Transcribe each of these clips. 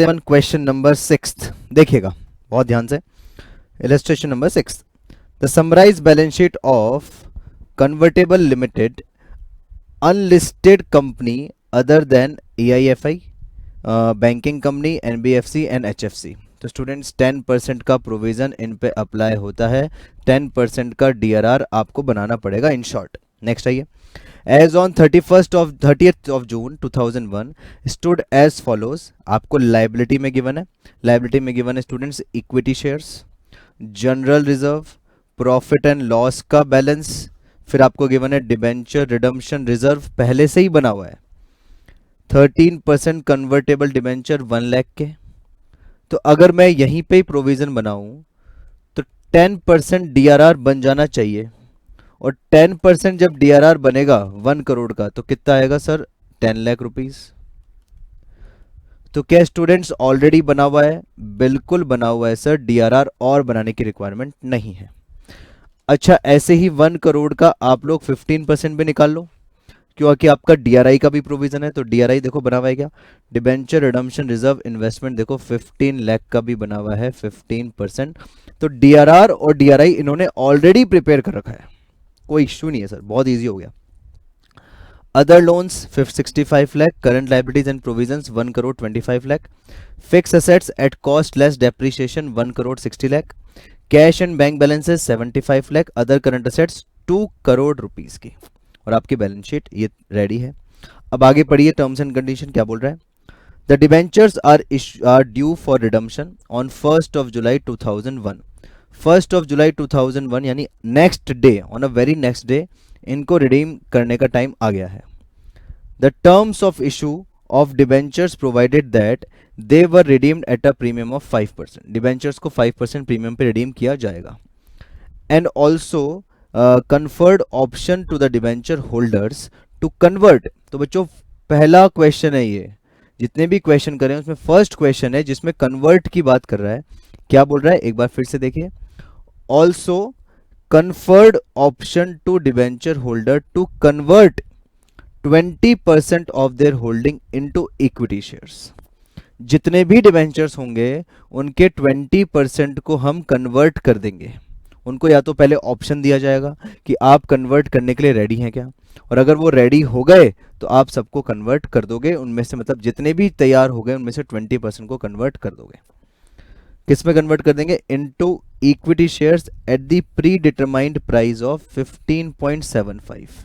करते हैं question number 6। देखिएगा बहुत ध्यान से, illustration number 6। The summarise balance sheet of convertible limited unlisted company other than AIFI, banking company, NBFC and HFC। तो स्टूडेंट्स 10% का प्रोविजन इन पे अप्लाई होता है, 10% का DRR आपको बनाना पड़ेगा इन शॉर्ट। नेक्स्ट आइए। As on 30th of June 2001 stood as follows. आपको लाइबिलिटी में गिवन है, लाइबिलिटी में गिवन है students equity shares, general reserve, profit and loss का बैलेंस, फिर आपको गिवन है डिबेंचर रिडम्पशन रिजर्व पहले से ही बना हुआ है, 13% कन्वर्टेबल डिबेंचर 1 लाख के। तो अगर मैं यहीं पे ही प्रोविजन बनाऊं तो 10% DRR बन जाना चाहिए, और 10% जब DRR बनेगा 1 करोड़ का तो कितना आएगा सर, 10 लाख रुपीस। तो क्या स्टूडेंट्स ऑलरेडी बना हुआ है? बिल्कुल बना हुआ है सर, DRR और बनाने की रिक्वायरमेंट नहीं है। अच्छा, ऐसे ही 1 करोड़ का आप लोग 15% भी निकाल लो, क्योंकि आपका DRI का भी प्रोविजन है। तो DRI देखो बना हुआ है क्या, डिबेंचर रिडम्पशन रिजर्व इन्वेस्टमेंट, देखो 15 लाख का भी बना हुआ है 15%। तो DRR और DRI इन्होंने ऑलरेडी प्रिपेयर कर रखा है, कोई इश्यू नहीं है सर, बहुत इजी हो गया। Other loans 65 lakh, current liabilities and provisions 1 crore 25 lakh, fix assets at cost less depreciation 1 crore 60 lakh, cash and bank balances 75 lakh, other current assets 2 crore rupees की, और आपकी बैलेंस शीट ये रेडी है। अब आगे पढ़िए टर्म्स एंड कंडीशन क्या बोल रहा है। The debentures are due for redemption on 1st of July 2001। 1st of July 2001 यानी next day, on a very next day इनको रिडीम करने का टाइम आ गया है। The terms of issue of debentures provided that they were redeemed at a premium of 5%। Debentures को 5% premium पे redeem किया जाएगा। And also conferred option to the debenture holders to convert. तो बच्चों पहला क्वेश्चन है ये, जितने भी क्वेश्चन करें उसमें फर्स्ट क्वेश्चन है जिसमें कन्वर्ट की बात कर रहा है। क्या बोल रहा है एक बार फिर से देखिए, also conferred option to debenture holder to convert 20% of their holding into equity shares. जितने भी डिबेंचर्स होंगे उनके 20% को हम कन्वर्ट कर देंगे। उनको या तो पहले ऑप्शन दिया जाएगा कि आप कन्वर्ट करने के लिए रेडी हैं क्या, और अगर वो रेडी हो गए तो आप सबको कन्वर्ट कर दोगे, उनमें से मतलब जितने भी तैयार हो गए उनमें से 20% को कन्वर्ट कर दोगे। किस में कन्वर्ट कर देंगे, into equity shares at the pre determined price of 15.75।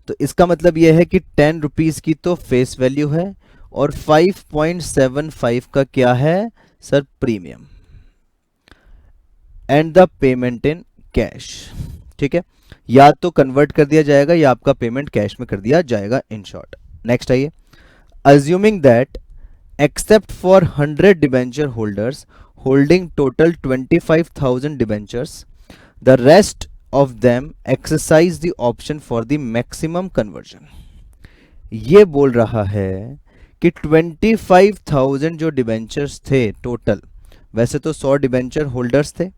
तो इसका मतलब यह है कि 10 रुपीज की तो फेस वैल्यू है और 5.75 का क्या है sir, premium, and the payment in cash. ठीक है, या तो कन्वर्ट कर दिया जाएगा या आपका पेमेंट कैश में कर दिया जाएगा इन शॉर्ट। नेक्स्ट आइए। Assuming that except for 100 debenture holders holding total 25,000 debentures, the rest of them exercise the option for the maximum conversion। ये बोल रहा है कि 25,000 जो डिबेंचर्स थे टोटल, वैसे तो 100 डिबेंचर होल्डर्स थे,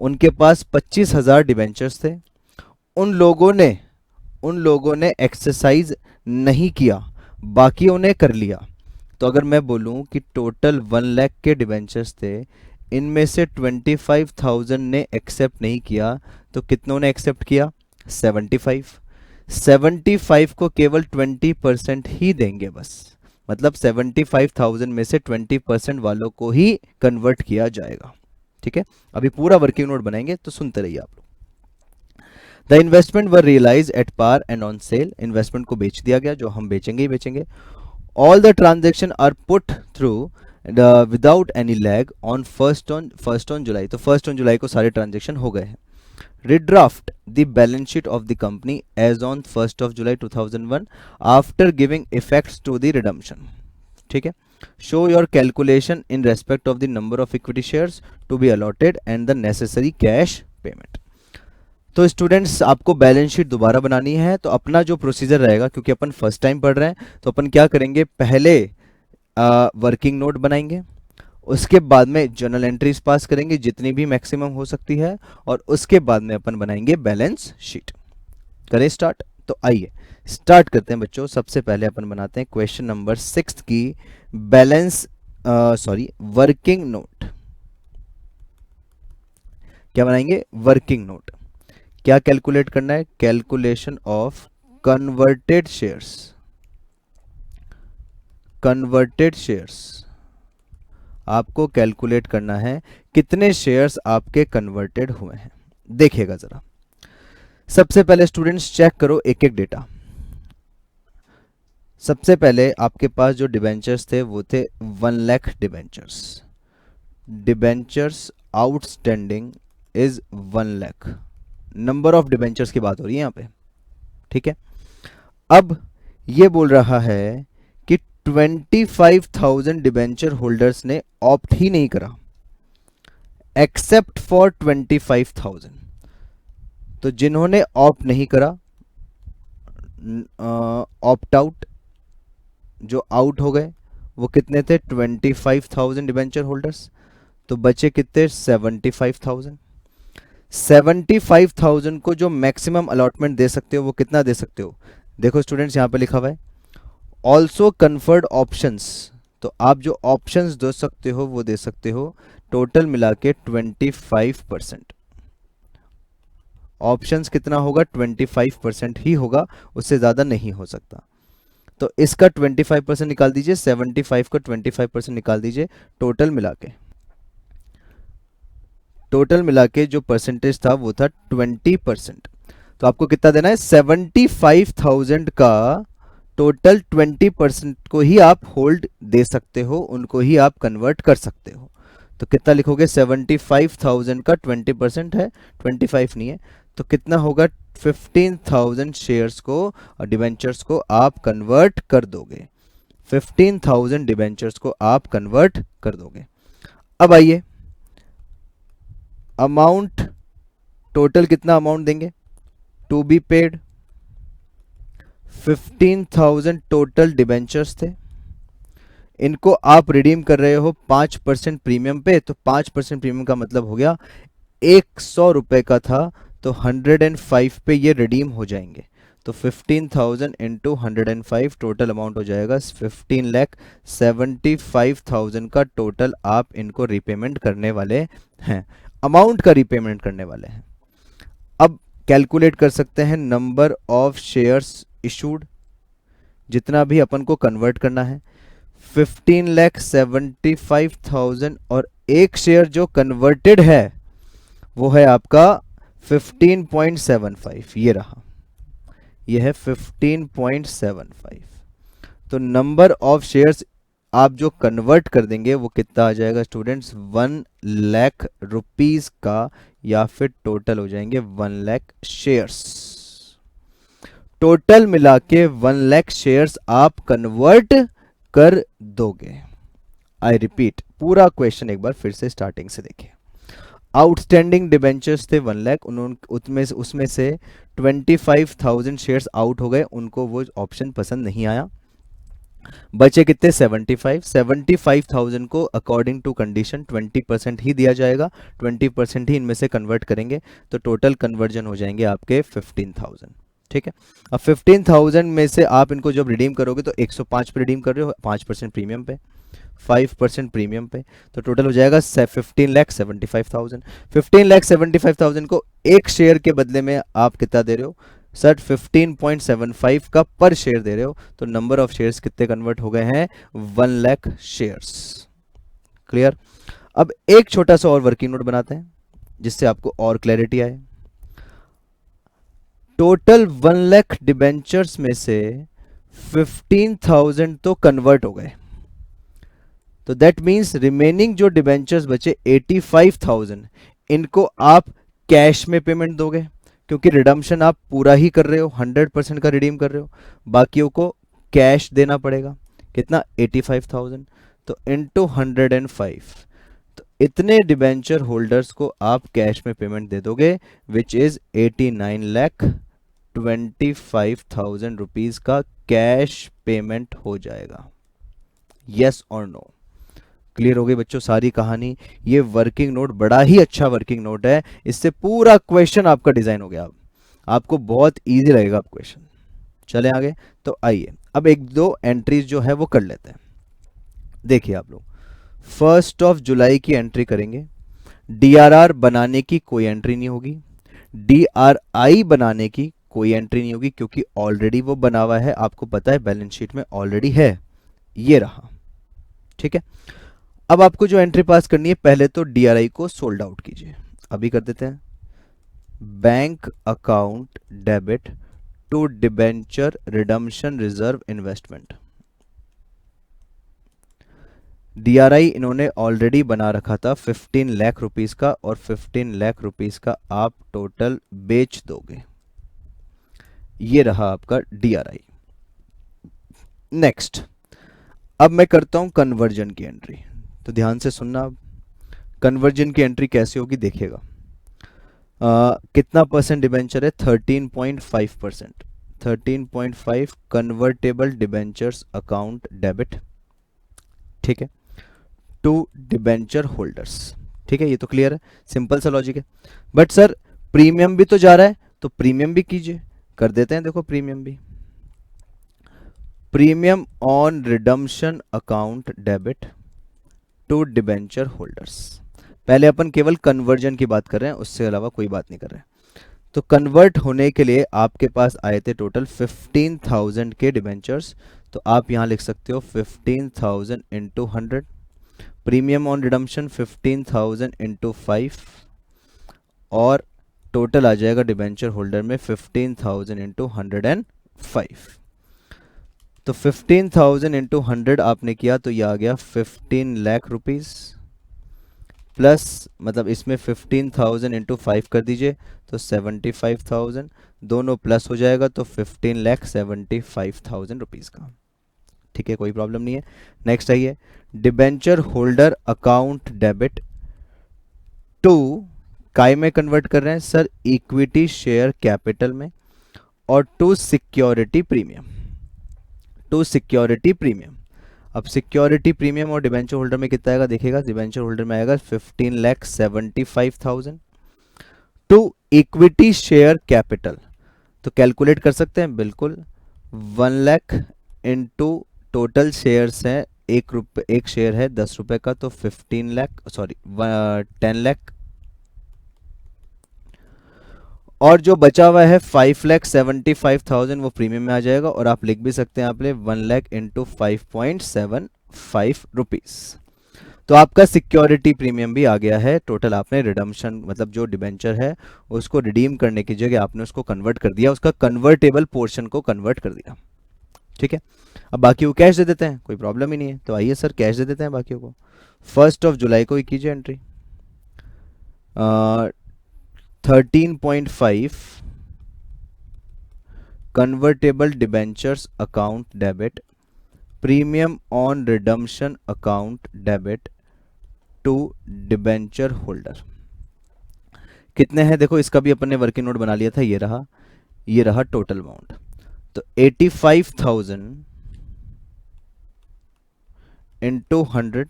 उनके पास 25,000 डिबेंचर्स थे, उन लोगों ने एक्सरसाइज नहीं किया, बाकियों ने कर लिया। तो अगर मैं बोलूं कि टोटल 1 लाख के डिबेंचर्स थे, इनमें से 25,000 ने एक्सेप्ट नहीं किया, तो कितनों ने एक्सेप्ट किया, 75 को केवल 20% ही देंगे बस, मतलब 75,000 में से 20% वालों को ही कन्वर्ट किया जाएगा। ठीक है, अभी पूरा वर्किंग नोट बनाएंगे तो सुनते रहिए आप लोग। The investment were realise at par and on sale. Investment को बेच दिया गया, जो हम बेचेंगे ही बेचेंगे। All the transaction are put through without any lag on first on July. तो 1st on जुलाई को सारे ट्रांजेक्शन हो गए हैं। Redraft the balance sheet of the company as on 1st of July 2001 after giving effects to the redemption. ठीक है, show your calculation in respect of the number of equity shares to be allotted and the necessary cash payment. तो students आपको balance sheet दोबारा बनानी है, तो अपना जो प्रोसीजर रहेगा, क्योंकि अपन फर्स्ट टाइम पढ़ रहे हैं, तो अपन क्या करेंगे, पहले वर्किंग नोट बनाएंगे, उसके बाद में जर्नल एंट्रीज पास करेंगे जितनी भी मैक्सिमम हो सकती है, और उसके बाद में अपन बनाएंगे बैलेंस शीट। करें स्टार्ट। तो आइए स्टार्ट करते हैं बच्चों। सबसे पहले अपन बनाते हैं क्वेश्चन नंबर 6 की बैलेंस सॉरी वर्किंग नोट। क्या बनाएंगे? Working note. क्या कैलकुलेट करना है? Calculation of converted shares. Converted shares आपको कैलकुलेट करना है कितने शेयर्स आपके कन्वर्टेड हुए हैं। देखिएगा जरा, सबसे पहले स्टूडेंट्स चेक करो एक एक डेटा। सबसे पहले आपके पास जो डिबेंचर्स थे वो थे 1 lakh debentures. Debentures outstanding is 1 lakh. Number of debentures की बात हो रही है यहाँ पे, ठीक है। अब ये बोल रहा है कि 25,000 डिबेंचर होल्डर्स ने ऑप्ट ही नहीं करा, एक्सेप्ट फॉर 25,000। तो जिन्होंने ऑप्ट नहीं करा, ऑप्ट आउट, जो आउट हो गए वो कितने थे? 25,000 डिबेंचर होल्डर्स। तो बचे कितने? 75,000। 75,000 को जो मैक्सिमम अलॉटमेंट दे सकते हो वो कितना दे सकते हो? देखो स्टूडेंट्स, यहाँ पे लिखा हुआ है ऑल्सो कन्फर्ड ऑप्शंस। तो आप जो ऑप्शंस दे सकते हो वो दे सकते हो टोटल मिला के 25%। ऑप्शंस कितना होगा? 25% ही होगा, उससे ज़्यादा नहीं हो सकता। तो इसका 25% निकाल दीजिए, 75 का 25% निकाल दीजिए, टोटल मिला के जो परसेंटेज था वो था 20%। तो आपको कितना देना है? 75,000 का टोटल 20% को ही आप होल्ड दे सकते हो, उनको ही आप कन्वर्ट कर सकते हो। तो कितना लिखोगे? 75,000 का 20% है, 25 नहीं है, तो कितना होगा? 15,000 शेयर्स को और डिबेंचर्स को आप कन्वर्ट कर दोगे। 15,000 डिबेंचर्स को आप कन्वर्ट कर दोगे। अब आइए, अमाउंट टोटल कितना अमाउंट देंगे to be paid? 15,000 total debentures थे, इनको आप रिडीम कर रहे हो 5% प्रीमियम पे। तो 5% प्रीमियम का मतलब हो गया 100 रुपए का था, तो 105 पे ये रिडीम हो जाएंगे। तो 15,000 इंटू 105 टोटल अमाउंट हो जाएगा 15,75,000 का टोटल आप इनको रिपेमेंट करने वाले हैं, अमाउंट का रिपेमेंट करने वाले हैं। अब कैलकुलेट कर सकते हैं नंबर ऑफ शेयर्स इशूड, जितना भी अपन को कन्वर्ट करना है। 15,75,000 और एक शेयर जो कन्वर्टेड है वो है आपका 15.75, ये रहा, ये है 15.75। तो नंबर ऑफ शेयर्स आप जो कन्वर्ट कर देंगे वो कितना आ जाएगा स्टूडेंट्स? 1 लाख रुपीस का, या फिर टोटल हो जाएंगे 1 लाख शेयर्स। टोटल मिला के 1 लाख शेयर्स आप कन्वर्ट कर दोगे। आई रिपीट, पूरा क्वेश्चन एक बार फिर से स्टार्टिंग से देखिए। आउटस्टैंडिंग डिबेंचर्स थे 1 लाख, उसमें से 25,000 शेयर्स आउट हो गए, उनको वो ऑप्शन पसंद नहीं आया। बचे कितने? 75,000 को अकॉर्डिंग टू कंडीशन 20% ही दिया जाएगा, 20% ही इनमें से कन्वर्ट करेंगे, तो टोटल कन्वर्जन हो जाएंगे आपके 15,000। ठीक है। अब 15,000 में से आप इनको जब रिडीम करोगे तो 105 पे रिडीम कर रहे हो, 5% प्रीमियम पे, 5% प्रीमियम पे, तो टोटल हो जाएगा 15,75,000। 15,75,000 को एक शेयर के बदले में आप कितना दे रहे हो सर? 15.75 का पर शेयर दे रहे हो। तो नंबर ऑफ शेयर्स कितने कन्वर्ट हो गए हैं? 1 लाख शेयर्स। क्लियर? अब एक छोटा सा और वर्किंग नोट बनाते हैं जिससे आपको और क्लैरिटी आए। टोटल 1 लाख डिबेंचर्स में से 15,000 तो कन्वर्ट हो गए, तो दैट मींस रिमेनिंग जो डिबेंचर्स बचे 85,000, इनको आप कैश में पेमेंट दोगे, क्योंकि रिडम्पशन आप पूरा ही कर रहे हो, 100% का रिडीम कर रहे हो, बाकियों को कैश देना पड़ेगा। कितना? 85,000, तो इंटू 105, तो इतने डिबेंचर होल्डर्स को आप कैश में पेमेंट दे दोगे, विच इज 89,25,000 रुपीज का कैश पेमेंट हो जाएगा। यस और नो? क्लियर हो गई बच्चों सारी कहानी? ये वर्किंग नोट बड़ा ही अच्छा वर्किंग नोट है, इससे पूरा क्वेश्चन आपका डिजाइन हो गया। अब आपको बहुत इजी लगेगा अब क्वेश्चन। चले आगे, तो आइए अब एक दो एंट्रीज जो है वो कर लेते हैं। देखिए आप लोग, 1 जुलाई की एंट्री करेंगे। डीआरआर बनाने की कोई एंट्री नहीं होगी, डीआरआई बनाने की कोई एंट्री नहीं होगी, क्योंकि ऑलरेडी वो बना हुआ है, आपको पता है बैलेंस शीट में ऑलरेडी है, ये रहा। ठीक है, अब आपको जो एंट्री पास करनी है, पहले तो डीआरआई को सोल्ड आउट कीजिए, अभी कर देते हैं। Bank account debit to debenture redemption reserve investment. DRI इन्होंने ऑलरेडी बना रखा था 15 लाख रुपीस का, और 15 लाख रुपीस का आप टोटल बेच दोगे, ये रहा आपका डीआरआई। नेक्स्ट, अब मैं करता हूं कन्वर्जन की एंट्री, तो ध्यान से सुनना। अब कन्वर्जन की एंट्री कैसे होगी देखिएगा। कितना परसेंट डिबेंचर है? 13.5%। 13.5 कन्वर्टेबल डिबेंचर्स अकाउंट डेबिट, ठीक है, टू डिबेंचर होल्डर्स। ठीक है, ये तो क्लियर है, सिंपल सा लॉजिक है। बट सर प्रीमियम भी तो जा रहा है, तो प्रीमियम भी कीजिए, कर देते हैं। देखो प्रीमियम भी, premium on redemption account debit to debenture holders. पहले अपन केवल कन्वर्जन की बात कर रहे हैं, उससे अलावा कोई बात नहीं कर रहे हैं। तो कन्वर्ट होने के लिए आपके पास आए थे टोटल 15,000 के डिबेंचर्स, तो आप यहां लिख सकते हो 15,000 into 100, premium on redemption 15,000 into 5, और टोटल आ जाएगा डिबेंचर होल्डर में 15,000 इंटू 105। तो 15,000 इंटू 100 आपने किया तो ये आ गया 15 लाख रुपीस, प्लस मतलब इसमें 15,000 इंटू 5 कर दीजिए तो 75,000, दोनों प्लस हो जाएगा तो 15,75,000 रुपीज़ का। ठीक है, कोई प्रॉब्लम नहीं है। नेक्स्ट आइए, debenture holder account debit to काय में कन्वर्ट कर रहे हैं सर? इक्विटी शेयर कैपिटल में, और to security premium, to security premium. अब सिक्योरिटी प्रीमियम और डिबेंचर होल्डर में कितना आएगा देखिएगा। डिबेंचर होल्डर में आएगा 15,75,000 टू इक्विटी शेयर कैपिटल, तो कैलकुलेट कर सकते हैं बिल्कुल। 1 लाख इंटू टोटल शेयर्स हैं, एक शेयर है 10 रुपए का, तो 15 लाख, सॉरी 10 लाख, और जो बचा हुआ है 5,75,000 वो प्रीमियम में आ जाएगा, और आप लिख भी सकते हैं आप 1 लाख इंटू 5.75 रुपीज। तो आपका सिक्योरिटी प्रीमियम भी आ गया है। टोटल आपने रिडम्पशन मतलब जो डिबेंचर है उसको रिडीम करने की जगह आपने उसको कन्वर्ट कर दिया, उसका कन्वर्टेबल पोर्शन को कन्वर्ट कर दिया। ठीक है, अब बाकी को कैश दे देते हैं, कोई प्रॉब्लम ही नहीं है। तो आइए सर कैश दे देते हैं बाकियों को। 1 जुलाई को ही कीजिए entry. 13.5 convertible debentures account debit, premium on redemption account debit to debenture holder. कितने हैं देखो, इसका भी अपन ने वर्किंग नोट बना लिया था, ये रहा टोटल अमाउंट। तो 85,000 इंटू 100,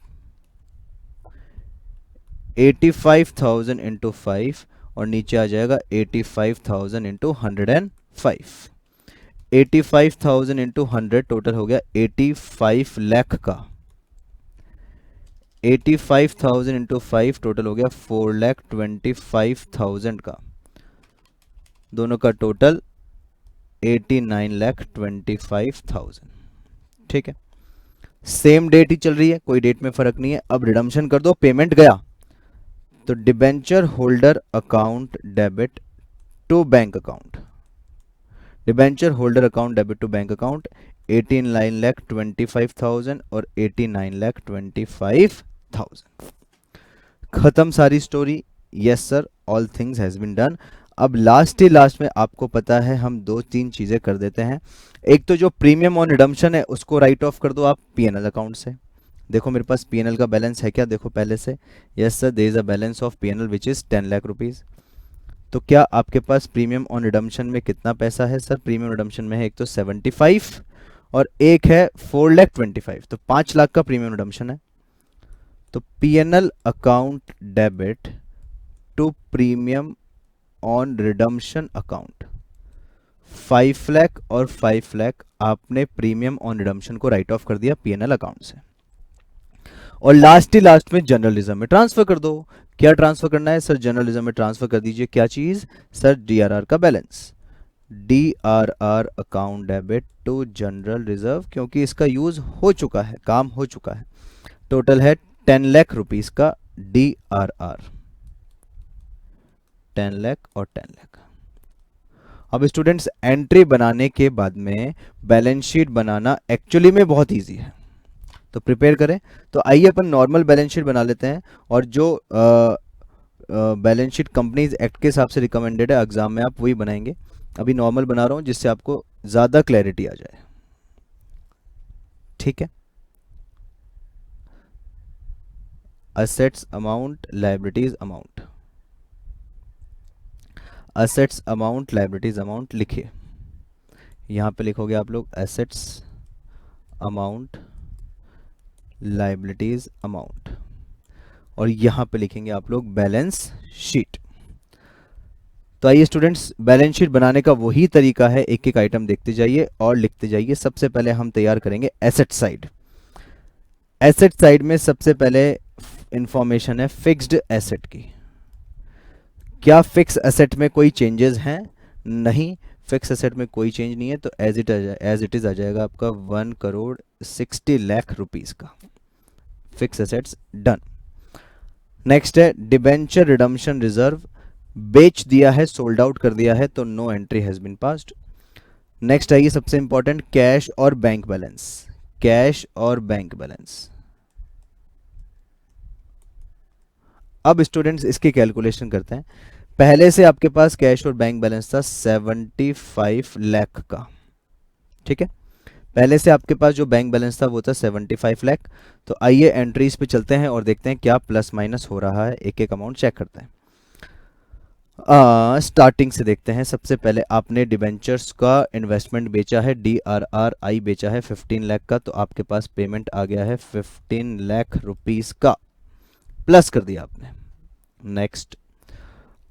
85,000 इंटू 5, और नीचे आ जाएगा 85,000 इंटू 105। 85,000 इंटू 100 टोटल हो गया 85 लाख का। 85,000 इंटू 5 टोटल हो गया 4,25,000 का। दोनों का टोटल 89,25,000। ठीक है, सेम डेट ही चल रही है, कोई डेट में फर्क नहीं है। अब रिडम्पशन कर दो, पेमेंट गया तो debenture holder account debit to bank account, debenture holder account debit to bank account 89,25,000 और 89,25,000। खत्म सारी story. Yes sir, all things has been done. अब लास्ट में आपको पता है हम 2-3 चीजें कर देते हैं। एक तो जो प्रीमियम ऑन रिडम्पशन है उसको राइट ऑफ कर दो आप पीएनएल अकाउंट से। देखो मेरे पास पीएनएल का बैलेंस है क्या, देखो पहले से। Yes sir, there is a balance of PNL which is 10 lakh rupees. तो क्या आपके पास प्रीमियम ऑन रिडम्पशन में कितना पैसा है सर? प्रीमियम रिडम्पशन में है एक तो 75 और एक है 4,25,000, तो 5 लाख का प्रीमियम रिडम्पशन है। तो PNL account debit to premium on redemption account 5 lakh और 5 लाख आपने प्रीमियम ऑन रिडम्पशन को राइट ऑफ कर दिया पीएनएल अकाउंट से। और लास्ट ही लास्ट में जनरल रिजर्व में ट्रांसफर कर दो। क्या ट्रांसफर करना है सर? जनरल रिजर्व में ट्रांसफर कर दीजिए क्या चीज सर? डीआरआर का बैलेंस। DRR account debit to general reserve, क्योंकि इसका यूज हो चुका है, काम हो चुका है। टोटल है 10 लाख रुपीस का डीआरआर, 10 लाख और 10 लाख। अब स्टूडेंट्स एंट्री बनाने के बाद में बैलेंस शीट बनाना एक्चुअली में बहुत इजी है, तो प्रिपेयर करें। तो आइए अपन नॉर्मल बैलेंस शीट बना लेते हैं, और जो बैलेंस शीट कंपनीज एक्ट के हिसाब से रिकमेंडेड है एग्जाम में, आप वही बनाएंगे। अभी नॉर्मल बना रहा हूं जिससे आपको ज्यादा क्लैरिटी आ जाए, ठीक है। Assets amount, liabilities amount, assets amount, liabilities amount लिखिए। यहां पे लिखोगे आप लोग एसेट्स अमाउंट, लायबिलिटीज अमाउंट, और यहां पे लिखेंगे आप लोग बैलेंस शीट। तो आइए स्टूडेंट्स, बैलेंस शीट बनाने का वही तरीका है, एक एक आइटम देखते जाइए और लिखते जाइए। सबसे पहले हम तैयार करेंगे एसेट साइड। एसेट साइड में सबसे पहले इंफॉर्मेशन है फिक्स्ड एसेट की। क्या फिक्स एसेट में कोई चेंजेस हैं? नहीं, फिक्स एसेट में कोई चेंज नहीं है, तो एज इट इज आ जाएगा आपका 1,60,00,000 रुपीस का फिक्स एसेट्स। डन। नेक्स्ट है डिबेंचर रिडम्पशन रिजर्व, बेच दिया है, सोल्ड आउट कर दिया है, तो no entry has been passed. Next है ये सबसे इंपॉर्टेंट, कैश और बैंक बैलेंस। कैश और बैंक बैलेंस। अब स्टूडेंट्स इसकी कैलकुलेशन करते हैं। पहले से आपके पास कैश और बैंक बैलेंस था 75 लाख का, ठीक है। पहले से आपके पास जो बैंक बैलेंस था वो था 75 लाख। तो आइए एंट्रीज पे चलते हैं और देखते हैं क्या प्लस माइनस हो रहा है, एक एक अमाउंट चेक करते हैं। स्टार्टिंग से देखते हैं। सबसे पहले आपने डिबेंचर्स का इन्वेस्टमेंट बेचा है, DRRI बेचा है 15 लाख का, तो आपके पास पेमेंट आ गया है 15 लाख रुपीस का, प्लस कर दिया आपने। नेक्स्ट,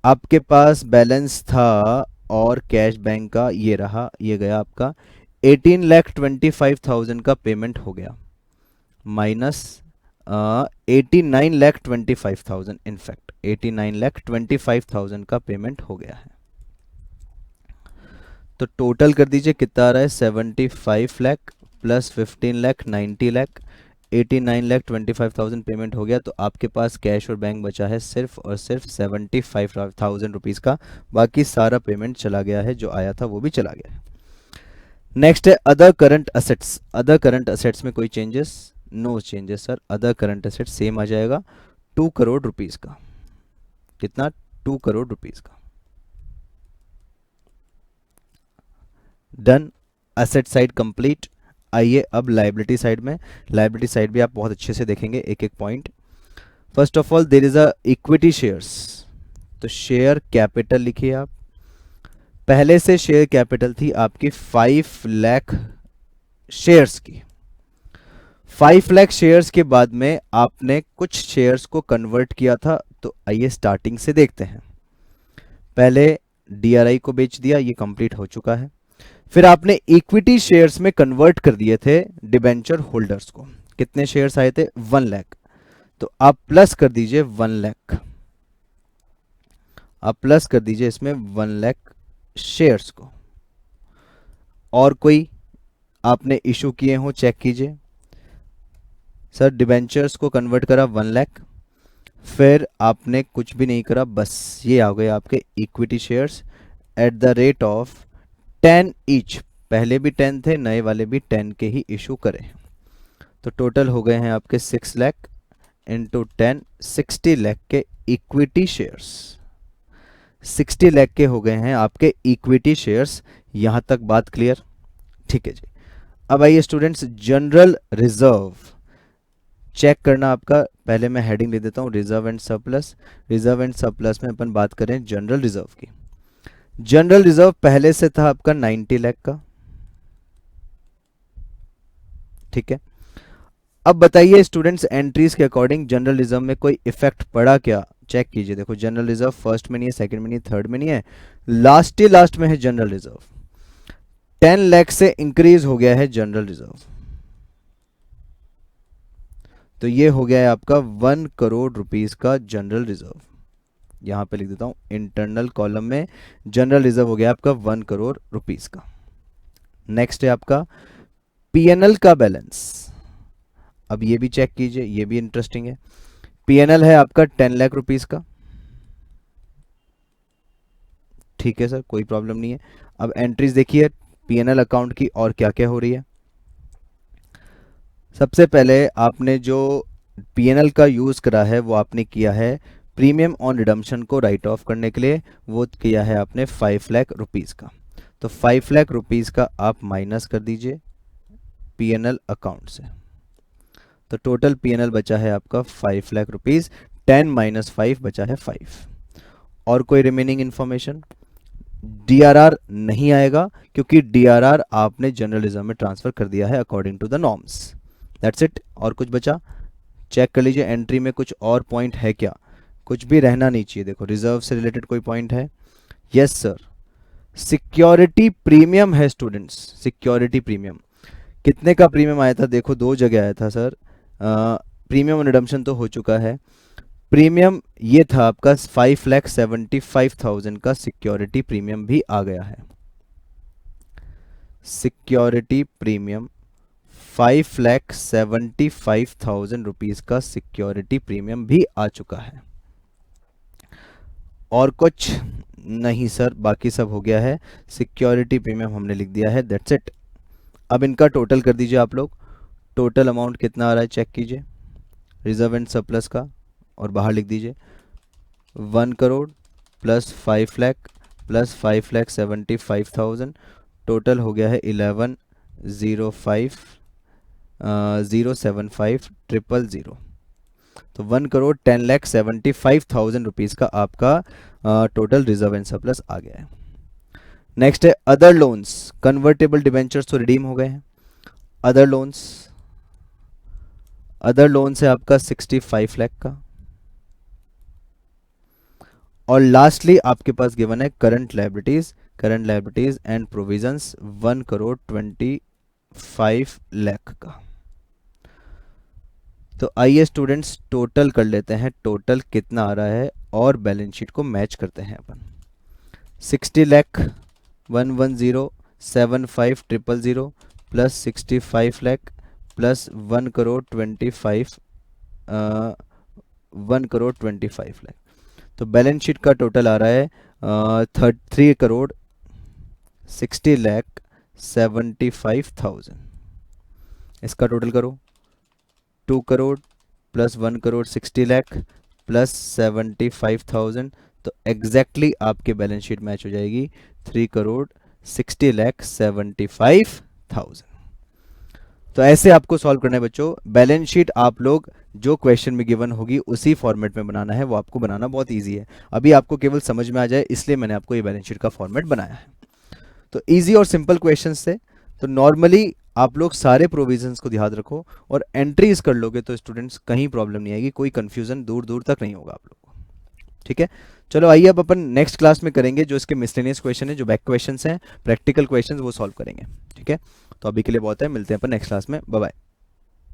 आपके पास बैलेंस था और कैश बैंक का, ये रहा, ये गया आपका 18,25,000 का पेमेंट हो गया, माइनस 89,25,000, इनफैक्ट 89,25,000 का पेमेंट हो गया है। तो टोटल कर दीजिए कितना आ रहा है? 75 लाख प्लस 15 लाख 90 लाख, 89,25,000 पेमेंट हो गया। तो आपके पास कैश और बैंक बचा है सिर्फ और सिर्फ 75,000 रुपीज़ का, बाकी सारा पेमेंट चला गया है, जो आया था वो भी चला गया है। नेक्स्ट है other current assets. Other current assets में कोई changes? No changes sir. Other current assets same आ जाएगा 2 करोड़ रुपीज़ का। कितना? 2 करोड़ रुपीज़ का। डन। Asset side complete. आइए अब लायबिलिटी साइड में। लायबिलिटी साइड भी आप बहुत अच्छे से देखेंगे एक एक point. First of all there is a equity shares, तो शेयर कैपिटल लिखिए आप। पहले से शेयर कैपिटल थी आपकी 5 लाख शेयर्स की। 5 लाख शेयर्स के बाद में आपने कुछ शेयर्स को कन्वर्ट किया था, तो आइए स्टार्टिंग से देखते हैं। पहले DRI को बेच दिया, ये कंप्लीट हो चुका है। फिर आपने इक्विटी शेयर्स में कन्वर्ट कर दिए थे डिबेंचर होल्डर्स को। कितने शेयर्स आए थे? 1 लाख। तो आप प्लस कर दीजिए 1 लाख, आप प्लस कर दीजिए इसमें 1 लाख शेयर्स को। और कोई आपने इशू किए हो चेक कीजिए। सर डिबेंचर्स को कन्वर्ट करा 1 लाख, फिर आपने कुछ भी नहीं करा, बस ये आ गए आपके equity shares at the rate of 10 each. पहले भी 10 थे, नए वाले भी 10 के ही इशू करें। तो टोटल हो गए हैं आपके 6 लाख इंटू 10, 60 लाख के इक्विटी शेयर्स। 60 लाख के हो गए हैं आपके इक्विटी शेयर्स। यहां तक बात क्लियर? ठीक है जी। अब आइए स्टूडेंट्स, जनरल रिजर्व चेक करना आपका। पहले मैं हेडिंग दे देता हूं, reserve and surplus. Reserve and surplus में अपन बात करें जनरल रिजर्व की। जनरल रिजर्व पहले से था आपका 90 लाख का, ठीक है। अब बताइए स्टूडेंट्स, एंट्रीज के अकॉर्डिंग जनरल रिजर्व में कोई इफेक्ट पड़ा क्या? चेक कीजिए। देखो जनरल रिजर्व फर्स्ट में नहीं है, सेकंड में नहीं है, थर्ड में नहीं है, लास्ट ही लास्ट में है जनरल रिजर्व। 10 लाख से इंक्रीज हो गया है जनरल रिजर्व। तो ये हो गया है आपका 1 करोड़ रुपीस का जनरल रिजर्व। यहाँ पे लिख देता हूँ, इंटरनल कॉलम में जनरल रिजर्व हो गया आपका 1 करोड़ रुपीस का। नेक्स्ट है आपका पीएनएल का बैलेंस। अब ये भी चेक कीजिए, ये भी इंटरेस्टिंग है। पीएनएल है आपका 10 लाख रुपीस का। ठीक है सर, कोई प्रॉब्लम नहीं है। अब एंट्रीज देखिए पीएनएल अकाउंट की और क्या क्या हो रही है। सबसे पहले आपने जो पीएनएल का यूज़ करा है वो आपने किया है प्रीमियम ऑन रिडम्पशन को राइट ऑफ करने के लिए, वो किया है आपने 5 लाख रुपीस का। तो 5 लाख रुपीस का आप माइनस कर दीजिए पीएनएल अकाउंट से। तो टोटल पीएनएल बचा है आपका 5 लाख रुपीस, 10 माइनस 5 बचा है 5। और कोई रिमेनिंग इंफॉर्मेशन? डीआरआर नहीं आएगा क्योंकि डीआरआर आपने जनरल रिजर्व में ट्रांसफर कर दिया है according to the norms. That's it. और कुछ बचा? चेक कर लीजिए एंट्री में कुछ और पॉइंट है क्या? कुछ भी रहना नहीं चाहिए। देखो रिजर्व से रिलेटेड कोई पॉइंट है? यस सर, सिक्योरिटी प्रीमियम है स्टूडेंट्स। सिक्योरिटी प्रीमियम कितने का प्रीमियम आया था? देखो दो जगह आया था सर। प्रीमियम रिडम्पशन तो हो चुका है। प्रीमियम ये था आपका 5,75,000 का सिक्योरिटी प्रीमियम भी आ गया है। सिक्योरिटी प्रीमियम 5,75,000 रुपीज का सिक्योरिटी प्रीमियम भी आ चुका है। और कुछ नहीं सर, बाकी सब हो गया है। सिक्योरिटी प्रीमियम हमने लिख दिया है, दैट्स इट। अब इनका टोटल कर दीजिए आप लोग। टोटल अमाउंट कितना आ रहा है चेक कीजिए रिजर्व एंड सरप्लस का, और बाहर लिख दीजिए 1 crore plus 5 lakh plus 5,75,000, total हो गया है 11,075,000। तो 1,10,75,000 रुपीज़ का आपका टोटल रिजर्व एंड सरप्लस आ गया है। नेक्स्ट है अदर लोन्स। कन्वर्टेबल डिबेंचर्स तो रिडीम हो गए हैं। अदर लोन्स है आपका 65 लाख का। और लास्टली आपके पास गिवन है current liabilities and provisions 1,25 lakh का। तो आइए स्टूडेंट्स टोटल कर लेते हैं, टोटल कितना आ रहा है और बैलेंस शीट को मैच करते हैं अपन। 60,110,75,000 प्लस 65 लाख प्लस 1,25 लाख। तो बैलेंस शीट का टोटल आ रहा है 3,60,75,000। इसका टोटल करो, 2 करोड़ प्लस 1 करोड़ 60 लाख प्लस 75,000। तो एग्जैक्टली आपके बैलेंस शीट मैच हो जाएगी 3,60,75,000। तो ऐसे आपको सॉल्व करना है बच्चों। बैलेंस शीट आप लोग जो क्वेश्चन में गिवन होगी उसी फॉर्मेट में बनाना है, वो आपको बनाना बहुत इजी है। अभी आपको केवल समझ में आ जाए इसलिए मैंने आपको ये बैलेंस शीट का फॉर्मेट बनाया है। तो इजी और सिंपल क्वेश्चंस थे। तो नॉर्मली आप लोग सारे प्रोविजंस को ध्यान रखो और एंट्रीज कर लोगे तो स्टूडेंट्स कहीं प्रॉब्लम नहीं आएगी, कोई कंफ्यूजन दूर दूर तक नहीं होगा आप लोग को। ठीक है, चलो आइए अब अपन नेक्स्ट क्लास में करेंगे जो इसके मिसलेनियस क्वेश्चन है, जो बैक क्वेश्चंस हैं, प्रैक्टिकल क्वेश्चंस वो सॉल्व करेंगे। ठीक है, तो अभी के लिए बहुत है, मिलते हैं अपन नेक्स्ट क्लास में। Bye bye.